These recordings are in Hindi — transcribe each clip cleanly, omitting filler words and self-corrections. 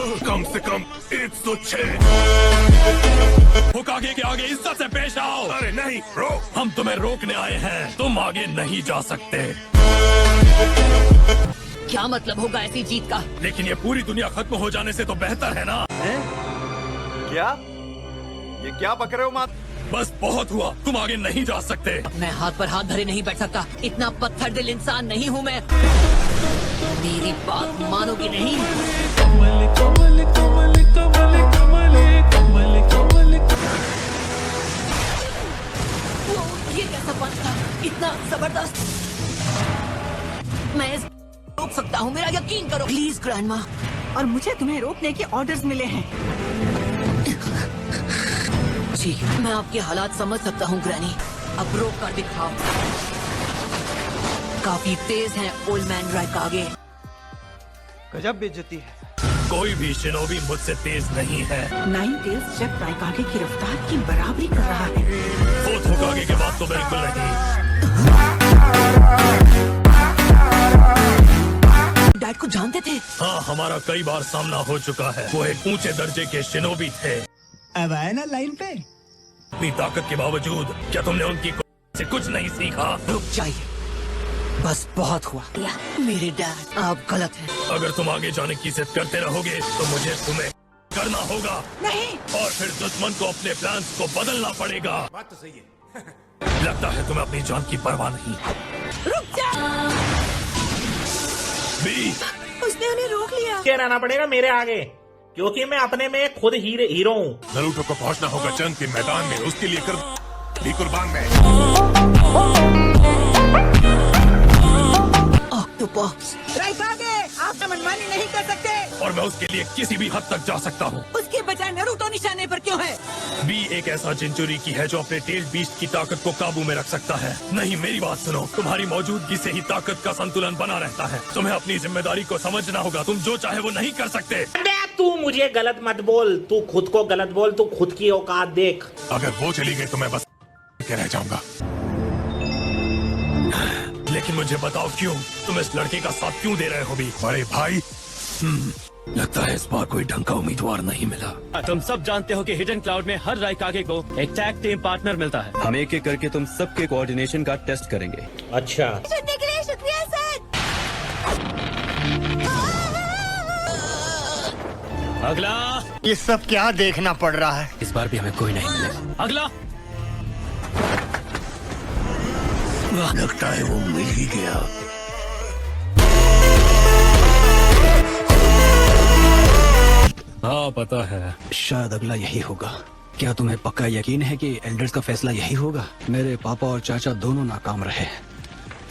कम से कम 106। होकागे के आगे इज्जत से पेश आओ। अरे नहीं, रोक। हम तुम्हें रोकने आए हैं, तुम आगे नहीं जा सकते। क्या मतलब होगा ऐसी जीत का? लेकिन ये पूरी दुनिया खत्म हो जाने से तो बेहतर है ना। क्या? ये क्या बक रहे हो मात? बस बहुत हुआ, तुम आगे नहीं जा सकते। मैं हाथ पर हाथ धरे नहीं बैठ सकता, इतना पत्थर दिल इंसान नहीं हूँ मैं। मेरी बात मानोगी नहीं? वो, ये कैसा पंच था, इतना जबरदस्त। मैं रोक सकता हूँ, मेरा यकीन करो प्लीज ग्रैंडमा। और मुझे तुम्हें रोकने के ऑर्डर्स मिले हैं। जी, मैं आपके हालात समझ सकता हूँ ग्रैनी, अब रोक कर दिखाओ। काफी तेज हैं ओल्ड मैन राइकागे। गजब बेइज्जती है। कोई भी शिनोबी मुझसे तेज नहीं है। नाइन टेल्स जब राइकागे की रफ्तार की बराबरी कर रहा है। फोर्थ होकागे के बाद तो बिल्कुल नहीं। डैड को जानते थे? हाँ, हमारा कई बार सामना हो चुका है। वो एक ऊंचे दर्जे के शिनोबी थे। अब आए ना लाइन पे। अपनी ताकत के बावजूद क्या तुमने उनकी से कुछ नहीं सीखा? रुक जाइए, बस बहुत हुआ। मेरे डैड, आप गलत हैं। अगर तुम आगे जाने की जिद करते रहोगे तो मुझे तुम्हें करना होगा। नहीं, और फिर दुश्मन को अपने प्लान्स को बदलना पड़ेगा। बात तो सही है। लगता है तुम्हें अपनी जान की परवाह नहीं। रुक जा। बी, उसने उन्हें रोक लिया। के रहना पड़ेगा मेरे आगे, क्योंकि मैं अपने में खुद हीरो हूँ। नरूटो को पहुंचना होगा जंग के मैदान में, उसके लिए भी कुर्बान मैं। ऑक्टोपस, राइकागे, आप मनमानी नहीं कर सकते। और मैं उसके लिए किसी भी हद तक जा सकता हूँ। उसके बजाय नरूटो निशाने पर क्यों है? बी एक ऐसा जिंचुरी की है जो अपने टेल बीस्ट की ताकत को काबू में रख सकता है। नहीं, मेरी बात सुनो, तुम्हारी मौजूदगी से ही ताकत का संतुलन बना रहता है। तुम्हें अपनी जिम्मेदारी को समझना होगा। तुम जो चाहे वो नहीं कर सकते। तू मुझे गलत मत बोल, तू खुद को गलत बोल, तू खुद की औकात देख। अगर वो चली गई तो मैं बस रह जाऊंगा। लेकिन मुझे बताओ क्यों? तुम इस लड़के का साथ क्यों दे रहे हो भी? बड़े भाई, लगता है इस बार कोई ढंग का उम्मीदवार नहीं मिला। तुम सब जानते हो कि हिडन क्लाउड में हर राइकागे को एक टैग टीम पार्टनर मिलता है। हम एक एक करके तुम सबके कोऑर्डिनेशन का टेस्ट करेंगे। अच्छा, सुनने के लिए शुक्रिया सर। अगला। ये सब क्या देखना पड़ रहा है? इस बार भी हमें कोई नहीं मिलेगा। अगला। लगता है वो मिल ही गया। हाँ, पता है। शायद अगला यही होगा। क्या तुम्हें पक्का यकीन है कि एल्डर्स का फैसला यही होगा? मेरे पापा और चाचा दोनों नाकाम रहे।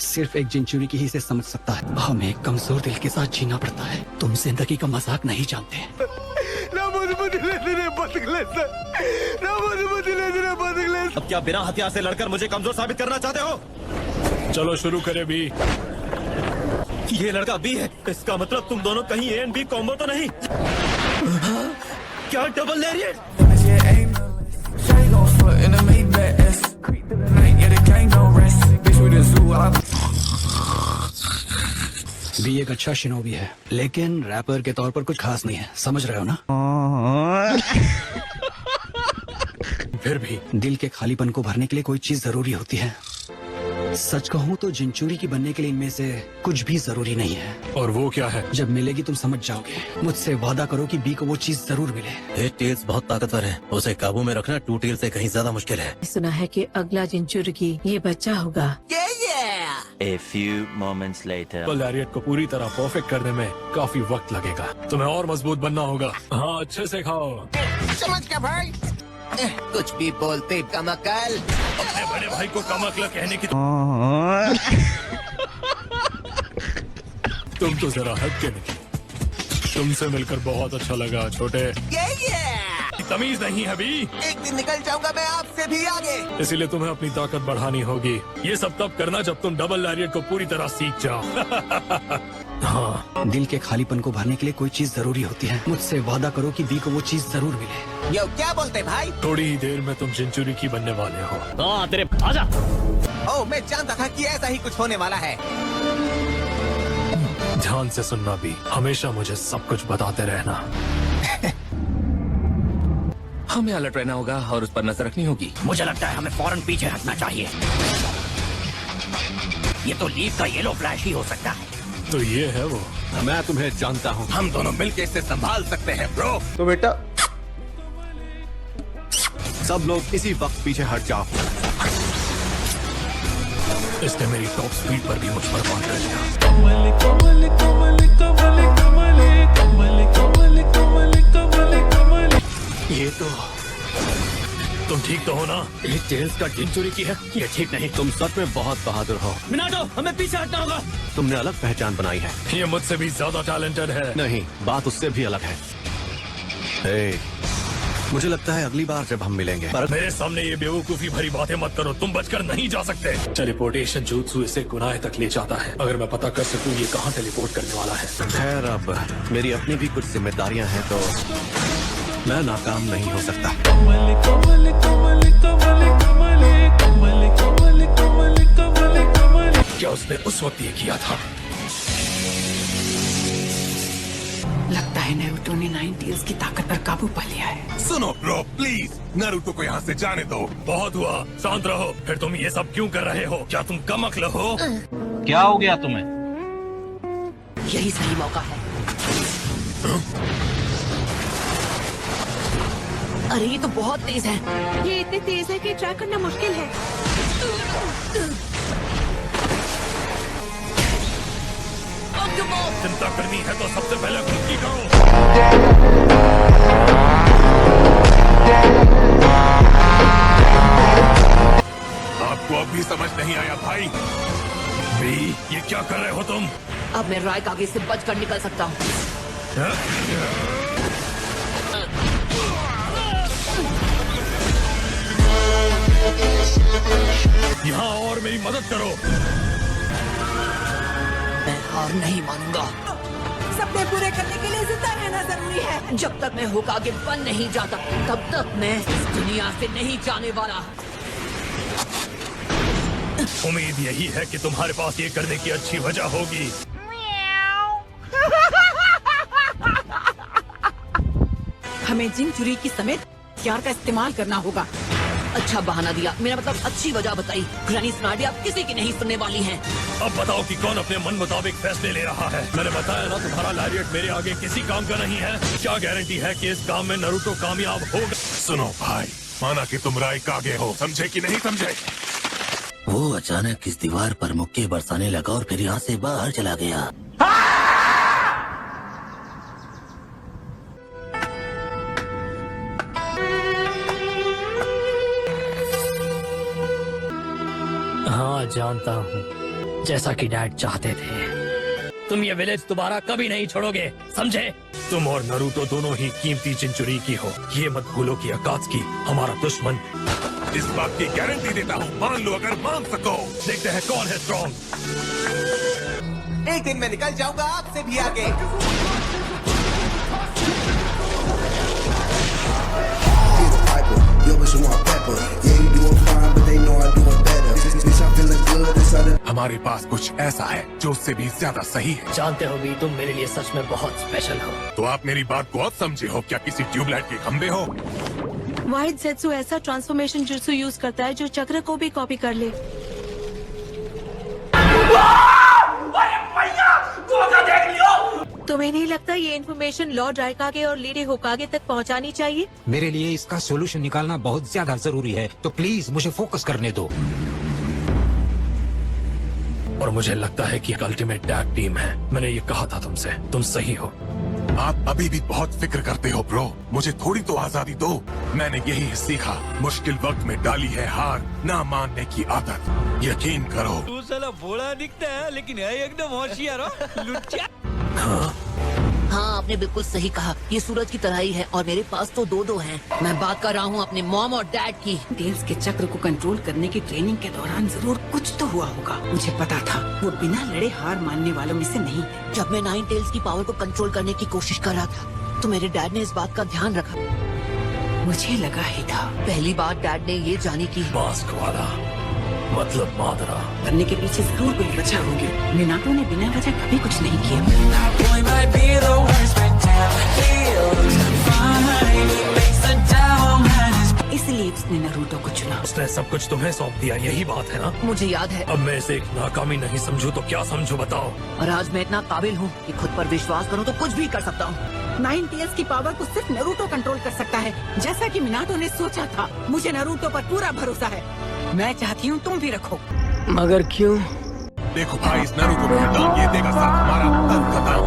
सिर्फ एक जिंचुरी की ही से समझ सकता है। हमें कमजोर दिल के साथ जीना पड़ता है। तुम जिंदगी का मजाक नहीं जानते। अब क्या बिना हथियार से लड़कर मुझे कमजोर साबित करना चाहते हो? चलो शुरू करें भी। ये लड़का बी है, इसका मतलब तुम दोनों कहीं ए एंड बी कॉम्बो तो नहीं? क्या डबल लैरिएट? बी एक अच्छा शिनोबी है, लेकिन रैपर के तौर पर कुछ खास नहीं है। समझ रहे हो ना? फिर भी दिल के खालीपन को भरने के लिए कोई चीज जरूरी होती है। सच कहूँ तो जिंचुरी की बनने के लिए इनमें से कुछ भी जरूरी नहीं है। और वो क्या है? जब मिलेगी तुम समझ जाओगे। मुझसे वादा करो कि बी को वो चीज जरूर मिले। एक टेल्स बहुत ताकतवर है, उसे काबू में रखना टू टेल्स से कहीं ज्यादा मुश्किल है। सुना है कि अगला जिंचुरी की ये बच्चा होगा। A few moments later. लैरिएट को पूरी तरह परफेक्ट करने में काफी वक्त लगेगा। तुम्हें और मजबूत बनना होगा। हाँ, अच्छे से खाओ। समझ क्या भाई? कुछ भी बोलते कमकल। अपने बड़े भाई को कमकला कहने की तुम तो जरा हद के निकले। तुमसे मिलकर बहुत अच्छा लगा छोटे। तमीज नहीं है भी। एक दिन निकल जाऊंगा मैं आपसे भी आगे। इसीलिए तुम्हें अपनी ताकत बढ़ानी होगी। ये सब तब करना जब तुम डबल लैरिएट को पूरी तरह सीख जाओ। हाँ, दिल के खालीपन को भरने के लिए कोई चीज जरूरी होती है। मुझसे वादा करो कि बी को वो चीज जरूर मिले। यो क्या बोलते भाई? थोड़ी ही देर में तुम जिंचुरी की बनने वाले हो। हाँ, तेरे आजा। ओह, मैं जानता था कि ऐसा ही कुछ होने वाला है। ध्यान से सुनना भी, हमेशा मुझे सब कुछ बताते रहना। हमें अलर्ट रहना होगा और उस पर नजर रखनी होगी। मुझे लगता है हमें फौरन पीछे हटना चाहिए। ये तो लीव का येलो फ्लैश ही हो सकता है। तो ये है वो। मैं तुम्हें जानता हूँ। हम दोनों मिलकर इसे संभाल सकते हैं ब्रो। तो बेटा सब लोग इसी वक्त पीछे हट जाओ। इसने मेरी टॉप स्पीड पर भी मुझ पर कॉन्ट्रेस्ट किया। ये तो तुम ठीक तो हो ना? ये टेल्स का जिन चोरी की है, ये ठीक नहीं। तुम सच में बहुत बहादुर हो। मिनाटो, हमें पीछे हटना होगा। तुमने अलग पहचान बनाई है। ये मुझसे भी ज्यादा टैलेंटेड है। नहीं, बात उससे भी अलग है। हे, मुझे लगता है अगली बार जब हम मिलेंगे मेरे सामने ये बेवकूफी भरी बातें मत करो। तुम बचकर नहीं जा सकते। टेलीपोर्टेशन jutsu इसे गुनाह तक ले जाता है। अगर मैं पता कर सकूं ये कहाँ टेलीपोर्ट करने वाला है। खैर, अब मेरी अपनी भी कुछ जिम्मेदारियां हैं, तो मैं नाकाम नहीं हो सकता। क्या उसने उस वक्त ये किया था? लगता है नारुतो ने 9 टेल्स की ताकत पर काबू पा लिया है। सुनो ब्रो, प्लीज नारुतो को यहाँ से जाने दो। बहुत हुआ, शांत रहो। फिर तुम ये सब क्यों कर रहे हो? क्या तुम कम अक्ल हो? क्या हो गया तुम्हें? यही सही मौका है। अरे ये तो बहुत तेज है। ये इतने तेज है कि ट्रैक करना मुश्किल है। चिंता करनी है तो सबसे पहले खुद की करो। आपको अब भी समझ नहीं आया भाई? बी, ये क्या कर रहे हो तुम? अब मैं रायकागे से बचकर निकल सकता हूँ। यहाँ और मेरी मदद करो। मैं हार नहीं मानूंगा। सपने पूरे करने के लिए जिंदा रहना जरूरी है। जब तक मैं होकागे बन नहीं जाता तब तक मैं इस दुनिया से नहीं जाने वाला। उम्मीद यही है कि तुम्हारे पास ये करने की अच्छी वजह होगी। हमें जिन चुरी की समेत हथियार का इस्तेमाल करना होगा। अच्छा बहाना दिया, मेरा मतलब अच्छी वजह बताई। ग्रैनी स्नार्डी आप किसी की नहीं सुनने वाली हैं। अब बताओ कि कौन अपने मन मुताबिक फैसले ले रहा है। मैंने बताया ना, तुम्हारा लैरिएट मेरे आगे किसी काम का नहीं है। क्या गारंटी है कि इस काम में नारुतो कामयाब होगा? सुनो भाई, माना कि तुम रायकागे हो, समझे कि नहीं समझे? वो अचानक इस दीवार पर मुक्के बरसाने लगा और फिर यहाँ से बाहर चला गया। हाँ, जानता हूँ, जैसा कि डैड चाहते थे। तुम ये विलेज दोबारा कभी नहीं छोड़ोगे, समझे? तुम और नारुतो दोनों ही कीमती चिंचुरी की हो। ये मत भूलो कि अकात्सुकी हमारा दुश्मन। इस बात की गारंटी देता हूँ, मान लो अगर मान सको। देखते हैं कौन है स्ट्रॉन्ग। एक दिन मैं निकल जाऊंगा आपसे भी आगे। हमारे पास कुछ ऐसा है जो उससे भी ज्यादा सही है। जानते हो भी, तुम मेरे लिए सच में बहुत स्पेशल हो। तो आप मेरी बात को अब समझे हो? क्या किसी ट्यूबलाइट के खंभे हो? वाइट ज़ेत्सु ऐसा ट्रांसफॉर्मेशन जुत्सु यूज करता है जो चक्र को भी कॉपी कर ले। तुम्हें नहीं लगता ये इन्फॉर्मेशन लॉर्ड रायकागे और लेडी होकागे तक पहुंचानी चाहिए? मेरे लिए इसका सोल्यूशन निकालना बहुत ज्यादा जरूरी है, तो प्लीज मुझे फोकस करने दो। और मुझे लगता है कि एक अल्टीमेट टैग टीम है। मैंने ये कहा था तुमसे, तुम सही हो। आप अभी भी बहुत फिक्र करते हो ब्रो। मुझे थोड़ी तो आजादी दो। मैंने यही सीखा, मुश्किल वक्त में डाली है हार ना मानने की आदत। यकीन करो। तू साला भोला दिखता है लेकिन है एकदम होशियार हो, लुच्चा। हाँ, आपने बिल्कुल सही कहा। ये सूरज की तरह ही है और मेरे पास तो दो हैं। मैं बात कर रहा हूँ अपने मॉम और डैड की। टेल्स के चक्र को कंट्रोल करने की ट्रेनिंग के दौरान जरूर कुछ तो हुआ होगा। मुझे पता था वो बिना लड़े हार मानने वालों में से नहीं है। जब मैं 9 टेल्स की पावर को कंट्रोल करने की कोशिश कर रहा था तो मेरे डैड ने इस बात का ध्यान रखा। मुझे लगा ही था। पहली बार डैड ने ये जानी की मास्क वाला मतलब मादरा करने के पीछे जरूर कोई वजह होगी। मिनाटो ने बिना वजह कभी कुछ नहीं किया। इसलिए उसने नारुतो को चुना। उसने सब कुछ तुम्हें सौंप दिया, यही बात है ना? मुझे याद है। अब मैं इसे एक नाकामी नहीं समझूं तो क्या समझूं बताओ? और आज मैं इतना काबिल हूँ कि खुद पर विश्वास करूँ तो कुछ भी कर सकता हूँ। 9 टीयर्स की पावर को सिर्फ नारुतो कंट्रोल कर सकता है, जैसा कि मिनाटो ने सोचा था। मुझे नारुतो पर पूरा भरोसा है। मैं चाहती हूँ तुम भी रखो। मगर क्यों? देखो भाई, इस नारुतो में दाम ये देगा साथ हमारा तन का दाम।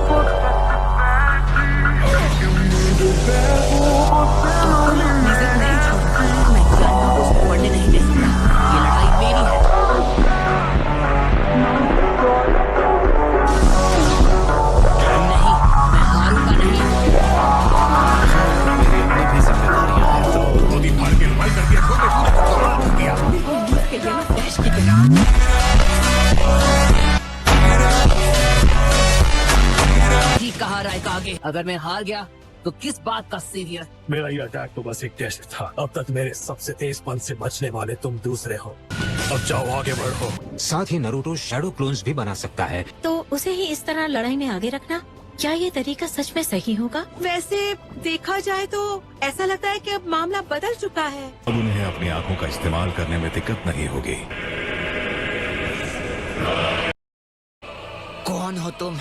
अपनी जिद नहीं छोड़ूंगा। मैं जानना को उसको पढ़ने नहीं दे सकता। ये लड़ाई मेरी है। नहीं, मैं हारूंगा नहीं। मेरी अपनी भी जिम्मेदारियां हैं। तो मोदी फाड़ के रुमाल कर दिया, छोटे पूरे को कमाल कर दिया। के येलो फ्लैश की तरह। ठीक कहा रायकागे, अगर मैं हार गया तो किस बात का सीरियस? मेरा ये अटैक तो बस एक टेस्ट था। अब तक मेरे सबसे तेज पंच से बचने वाले तुम दूसरे हो। अब जाओ आगे बढ़ो। साथ ही नारुतो शैडो क्लोन्स भी बना सकता है। तो उसे ही इस तरह लड़ाई में आगे रखना, क्या ये तरीका सच में सही होगा? वैसे देखा जाए तो ऐसा लगता है कि अब मामला बदल चुका है। अब उन्हें अपनी आंखों का इस्तेमाल करने में दिक्कत नहीं होगी। कौन हो तुम?